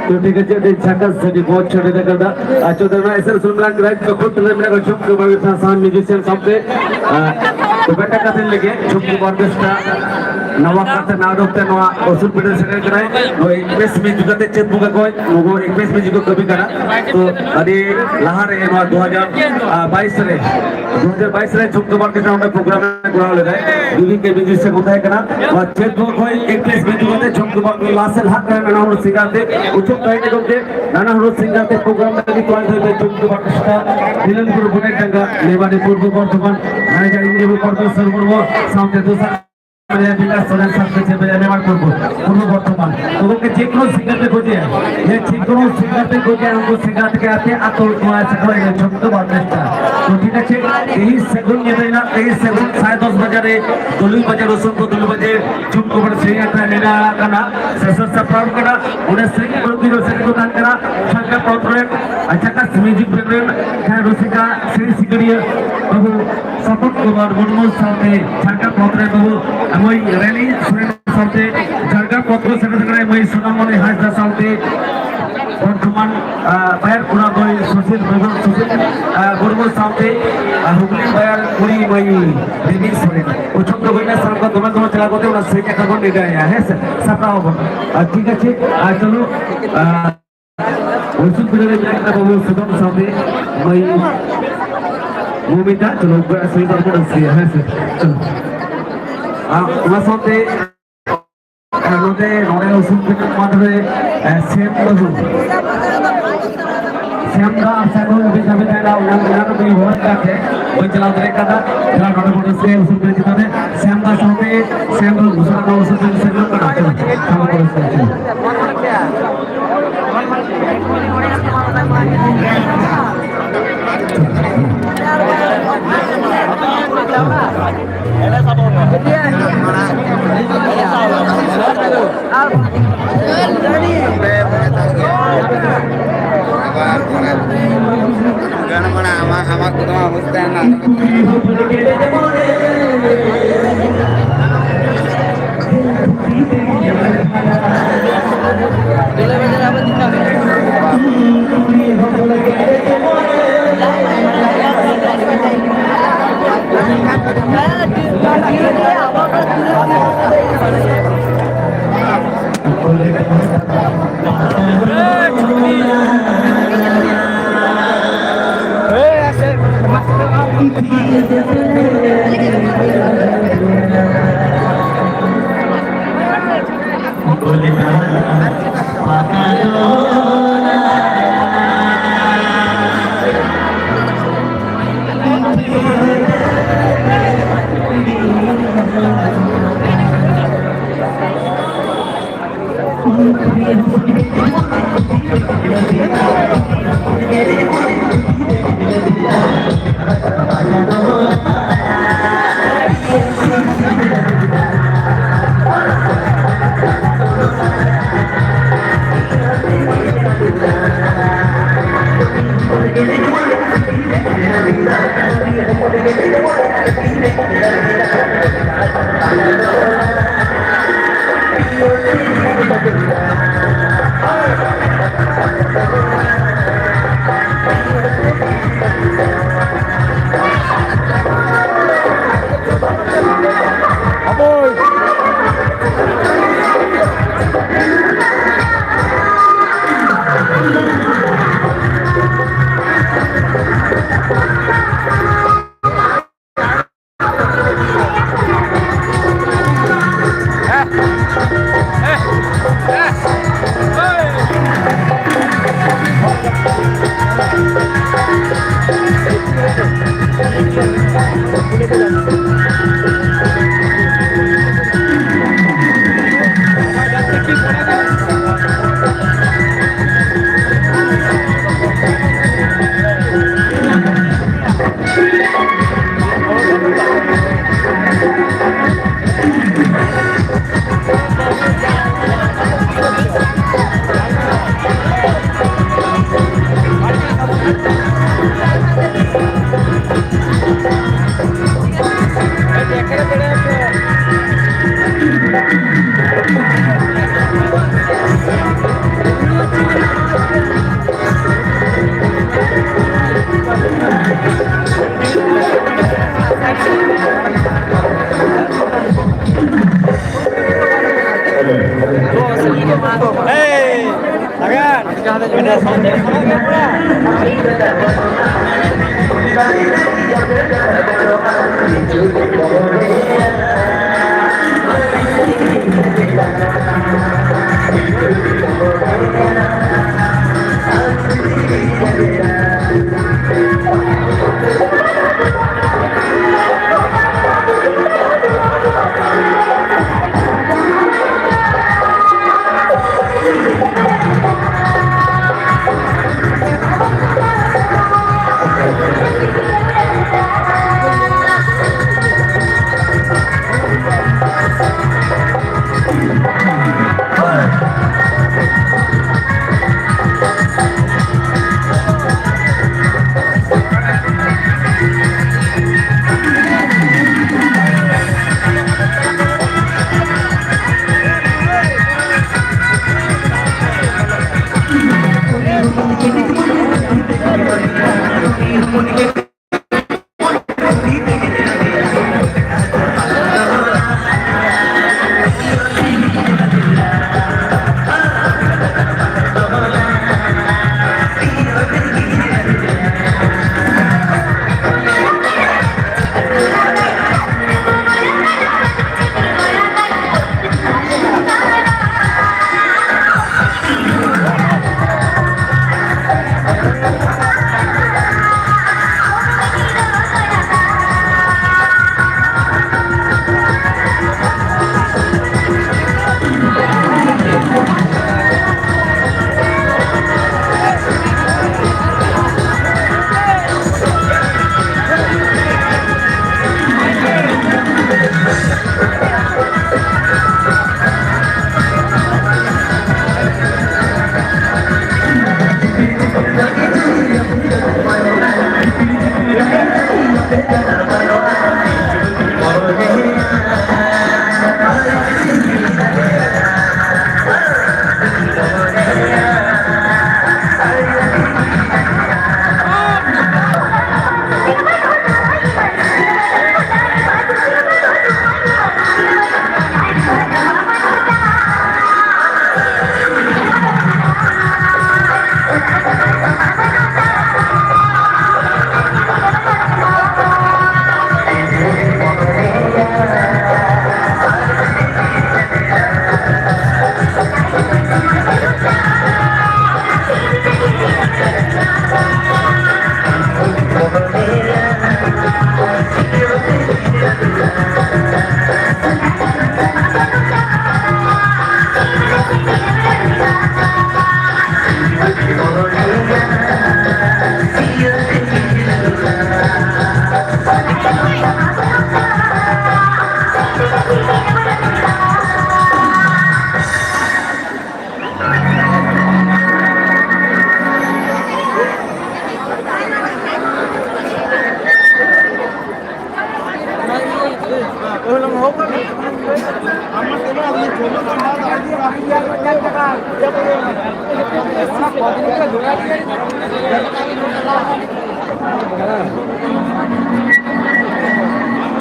तो ठीक है जी छक्का सभी बहुत छोटे तक करता चौधरी ऐसे सुनना ग्राइड को खुद ले मेरा शुभ को भाई साथ म्यूजिशियन सबसे तो बेटा कहते लगे शुभ को ऑर्केस्ट्रा नवा करते नाडोकते नवा ओसुल पीटर सेकंड कराए वो एक्सप्रेस में जुगाते चेत बुका कोई वो एक्सप्रेस में जुगा कभी करा तो अरे लहारे नवा 2022 रे शुभ को ऑर्केस्ट्रा उनका प्रोग्राम करा ले रहे दूसरी के म्यूजिशियन होता है करा और चेत बुका कोई एक्सप्रेस में जुगाते शुभ को ऑर्केस्ट्रा लास्ट हाथ में ना हम सिंगाते उच्च कहीं ने करते नाना हम सिंगाते प्रोग्राम में भी कौन से शुभ को ऑर्केस्ट्रा दिलनपुर बुने टंगा लेवाने पूर्व वर्तमान मैनेजर इंजीनियर करते सर्वर वो सामने दूसरा मेरे बिल्डर सोलन सबसे से मेरे मेहमान पूर्व वर्तमान तो वो के चिकनो सिंगर पे खोजे ये चिकनो सिंगर पे खोजे हमको सिंगर के आते अतुल कुमार से कोई छोटे ऑर्केस्ट्रा तो ठीक है यही सेकंड ये ना यही सेकंड 10:30 बजे रे दोली बजे रोशन को 2 बजे चुप को बड़ सिंगर का लेना करना सेशन से प्राप्त करा उन्हें सिंगर को भी रोशन को दान करा शंकर कॉर्पोरेट अच्छा का म्यूजिक प्रोग्राम है रोशिका श्री सिंगरिया बाबू सपोर्ट कुमार मुर्मू साथे शंकर कॉर्पोरेट बाबू मैं रैली सुरेंद्र साथे झारखंड पत्र सेक्रेटरी मैं सुनामणि हाजदा साथे वर्तमान बायर पुरा मैं सुशील मुर्मू साथे हुगली बायर पूरी मैं देवी सुरेन उछक तो बना साल का दोनों चला करते उना से क्या कर ले गया है सपना होगा ठीक है चलो उसी पिलर में जाकर बाबू सुदम साथे मैं भूमिका चलो सही बात है चलो उमासोते नोते नोरे उसूल पे मात्रे सेम का साइड में भी जब तेरा उन्हें भी हुआ करते वो चला उधर का था चला नोरे बोले से उसूल पे जितने सेम का सोते सेम दूसरा का उसूल पे से लोग करते हैं हम बोले से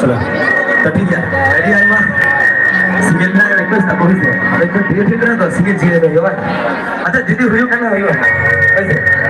चलो तो ठीक है रेडी है मां सिंगल में रिक्वेस्ट आपको ही है अब एक धीरे धीरे तो सिंगल जीरे में होगा अच्छा दीदी हुई करना होगा कैसे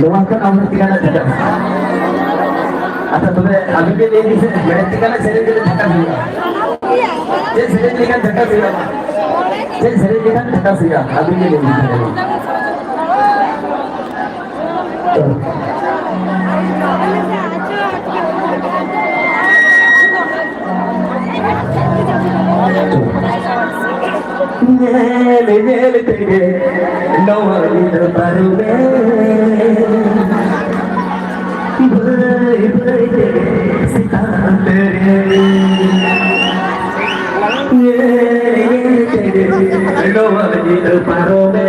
Doakan Allah tikana tidak. Atau tuh abis ini bisa mereka tikana sering jadi dekat juga. Jadi sering tikana dekat juga. Jadi sering tikana dekat juga. Abis ini bisa. Nele tege nawali baru me bhai bhai tege sitate nele tege nawali baru me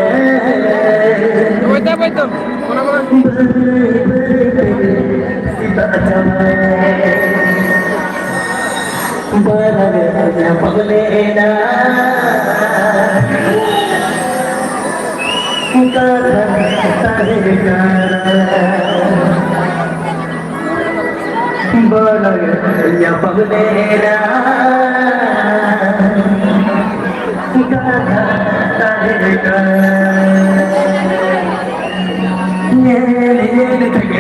oita boitum kona kona bhai tege sitate baragana paglena baragana paglena nele nele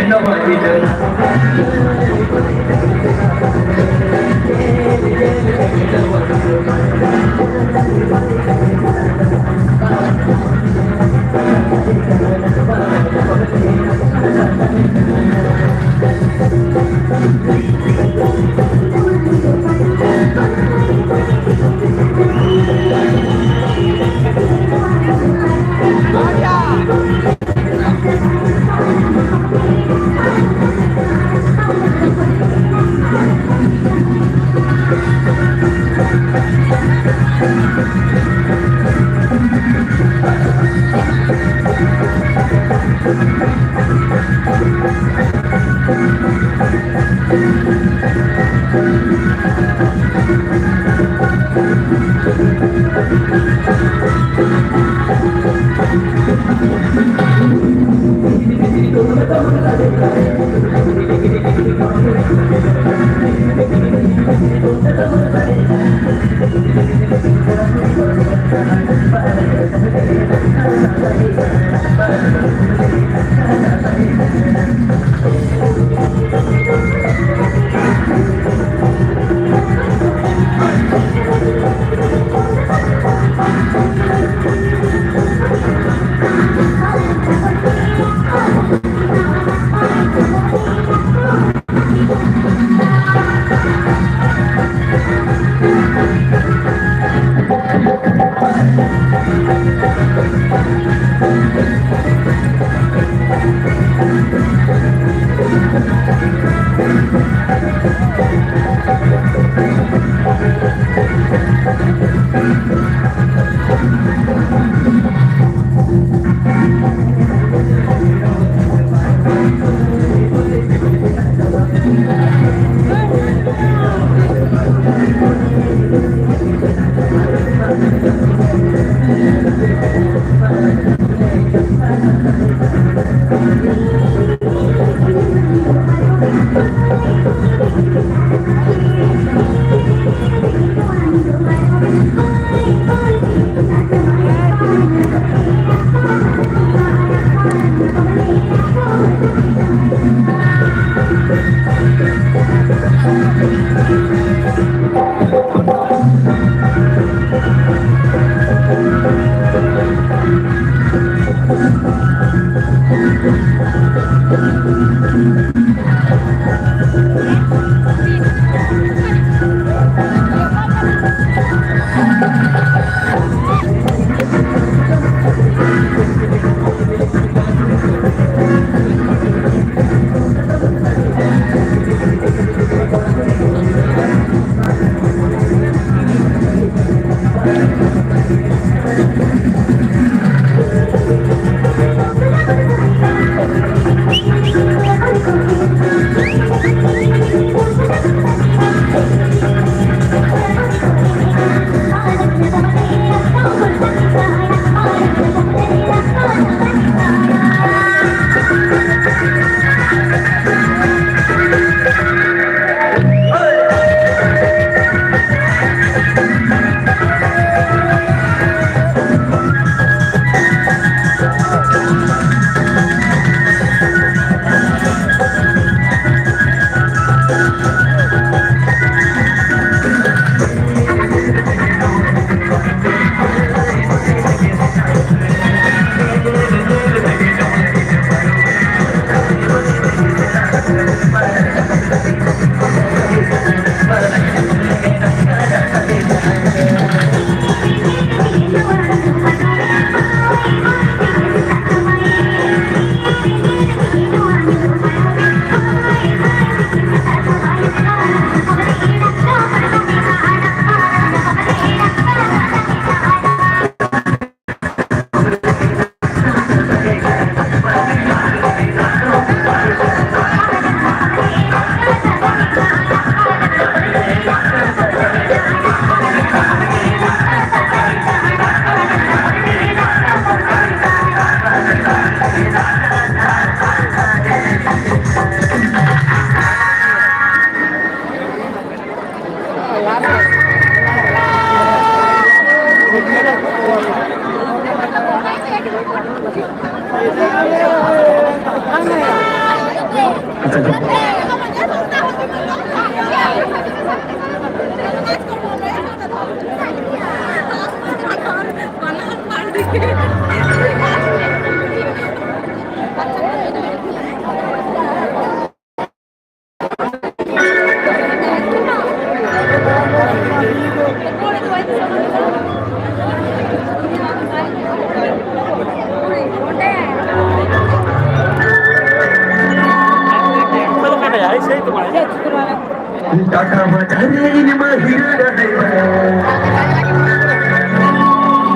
টাকা বাজারের মাহিরা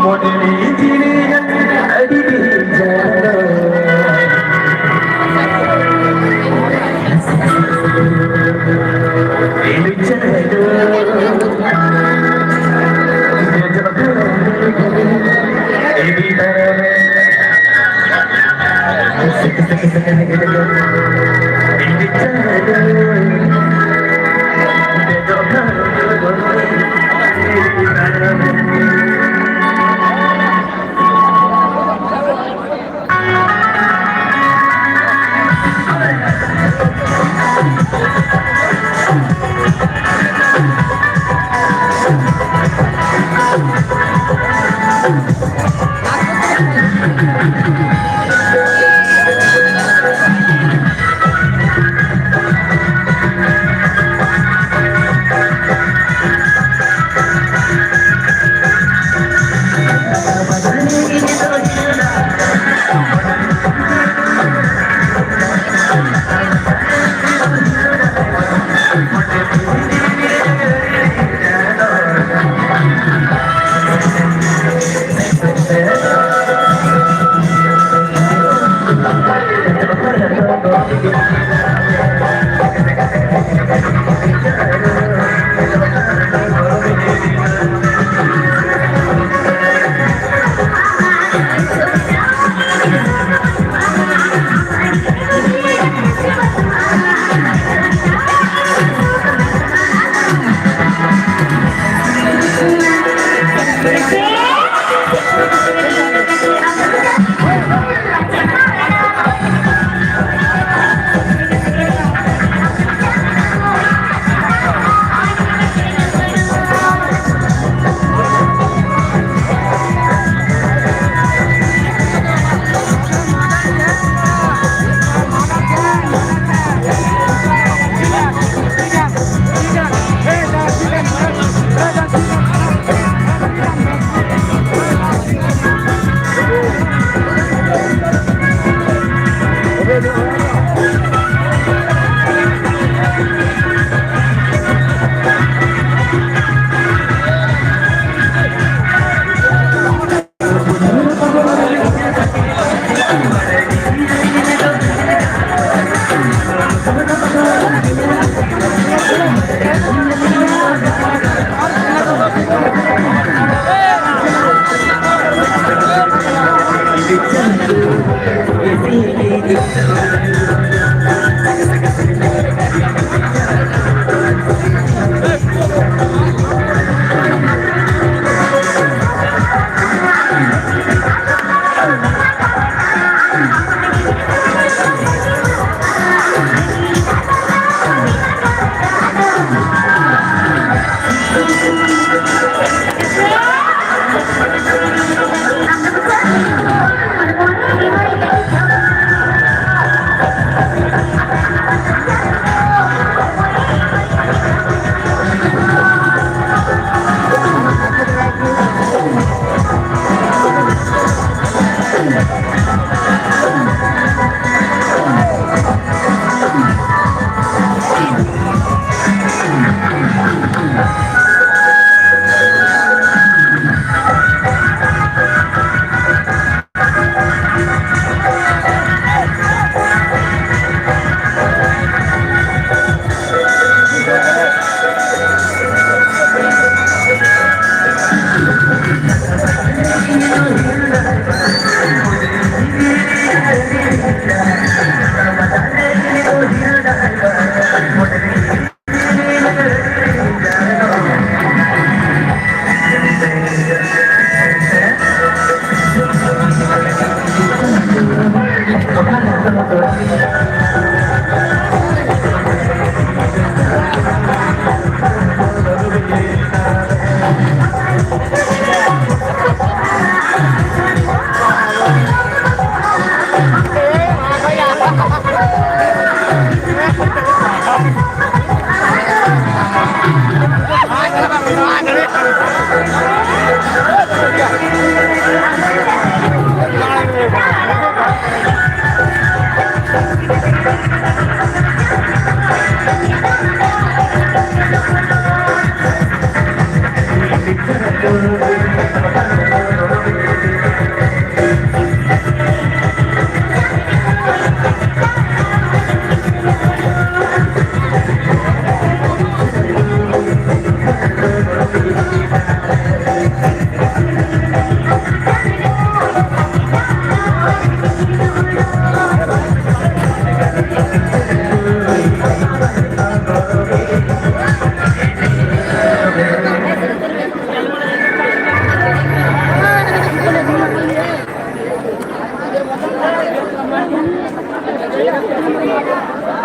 মনে চিনে আদিবে জানা এই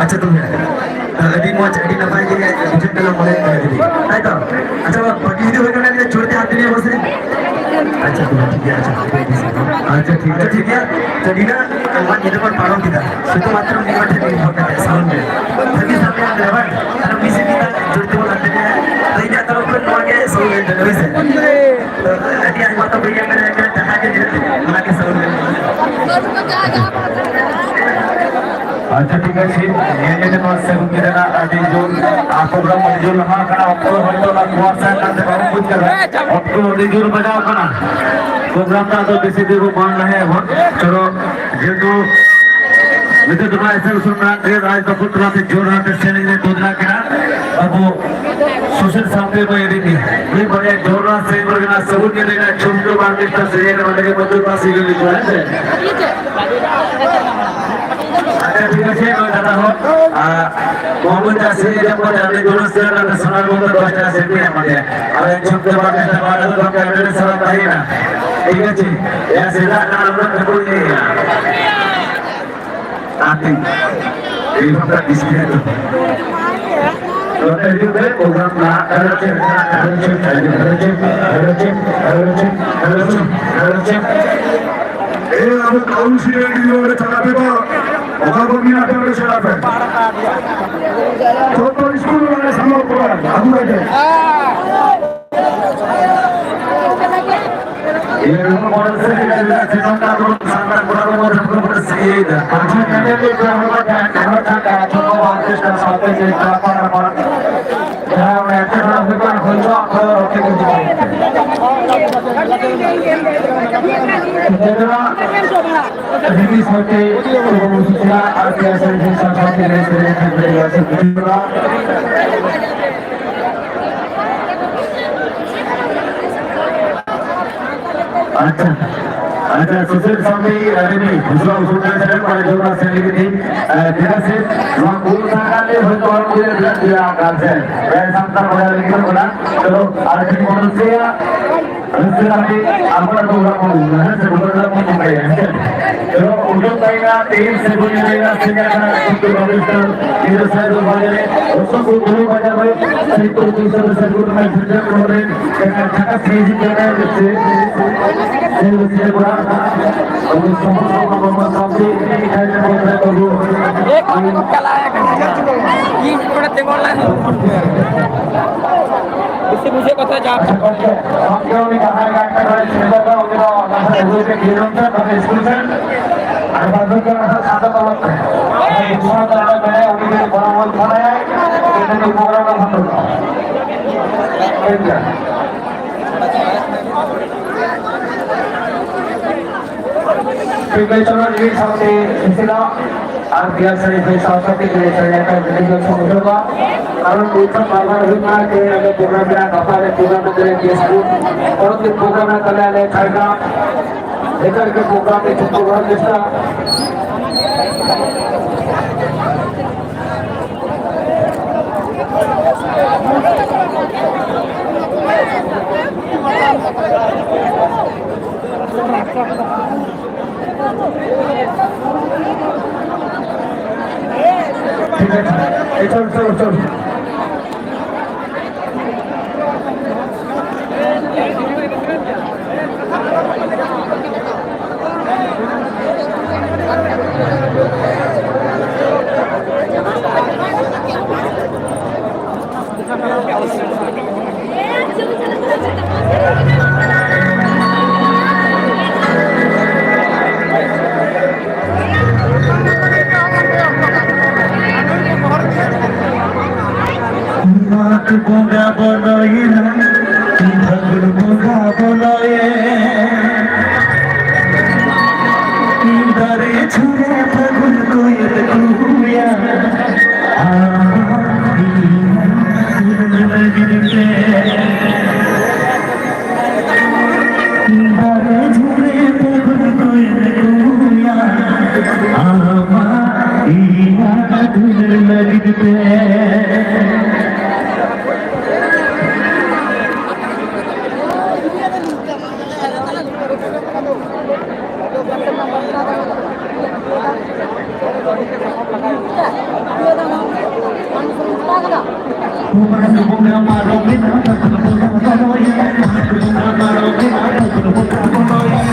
अच्छा तुम अभी मौज अभी ना पाएंगे मुझे कल बोले ताई तो अच्छा बाकी जो होगा ना छोड़ते हाथ दिए बस अच्छा ठीक है अच्छा ठीक है jadi ना कलवा ये तो पारो kita itu मात्र निकट है होता है साउंड में tapi sampai ada apa karena misi kita जोड़ते हो लगते हैं नहीं जाता तो फिर के साउंड में वैसे jadi आज मात्र भैया मेरे जगह के बना के साउंड में अच्छा ठीक है सी ये जे नोट से गुंगे ना अभी जो प्रोग्राम में जो लगा करा आपको होतो ना व्हाट्सएप करते बारे कुछ कर रहा है आपको निजुर बजाओ करा प्रोग्राम का तो बेसिक को मान रहे हैं चलो ये तो मित्र तुम्हारा ऐसे सुन रहा है राज का पुत्र से जोड़ रहा है सेलिंग ने दूधना करा अब वो सोशल सामने में ये नहीं ये बड़े जोड़ रहा से बरगना सबूत के देना चुमको बांध के से ये वाले के मधुर पास ही लिखा है अच्छा ठीक है मैं कहता हूँ मोहम्मद जासिर जब वो जाने दोनों से ना सुनार बोलते बच्चा से भी हमारे अब एक चुप के बाद में बात तो कैमरे से सब भाई ना ठीक है जी यार सीधा नाम रख कोई नहीं है आती ये हमारा डिस्प्ले तो ये पे प्रोग्राम ना करते ए अब काउंसिल वीडियो चलाते तो ओका मिना पे चलाते तो स्कूल वाले सामने पड़ा आगू बैठे ये मॉडल से निकलता है सिनेमा का सामना पूरा मॉडल पूरा सही है अच्छा मैंने भी ड्रामा का छोटा आर्टिस्ट का साथ में ड्रामा जहां मैं एक्टर दुकान खोलता और रोटी को रिलीज होते सूचना आरटीआई सर्विस संस्थान के अच्छा अच्छा सुशील स्वामी अरे दूसरा उसूल है पर जो ना से लिखी तेरा से वहां कोई साकाले हो तो और मुझे ब्लड दिया आकार से मैं संतर बड़ा लिखकर बोला चलो आरटी मॉडल से रस्ते आके आपका प्रोग्राम है से प्रोग्राम में गए हैं चलो उनको कहेगा टीम से बोल देगा सिंगर का तो रजिस्टर ये साइड वाले उसको कोई बजा भाई सही तो दूसरे से गुड में फिर हो रहे हैं का फेज कर रहे हैं से बड़ा और समस्त को सामने दिखाई दे रहा है तो एक मिनट चला है ये थोड़ा तेगोला है इससे मुझे पता जा हम क्यों नहीं कहा है कि अगर शेयर का होगा अगर के खेलों से अपने स्कूल से और बाजू का सादा तलक है दूसरा तलक है उन्हें बड़ा मोल खड़ा है इन्हें प्रोग्राम का फंड होगा ठीक है चलो ये सामने सिलसिला আর বিয়ার শরীফের সরস্বতী একটা ভিডিও শুরু होगा কারণ দুইটা বারবার হুইনা के আগে প্রোগ্রামটা কপালে প্রোগ্রাম করে দিয়েছিল পরবর্তী প্রোগ্রামে চলে আলে ছাড়া এটার के প্রোগ্রামে ছোট বড় চেষ্টা ঠিক আছে চল চল চল বোগা বলয়ে ফাগুন বোগা বলয়ে দারে ছুড়ে ফাগুন কোয়েল কুয়া দারে ছুড়ে ফাগুন কোয়েল কুয়া আমা ইয়া ধুল লগতে bunga maro bina takul bunga baloy bunga maro bina takul bunga baloy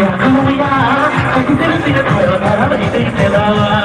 Aku ya, aku tidak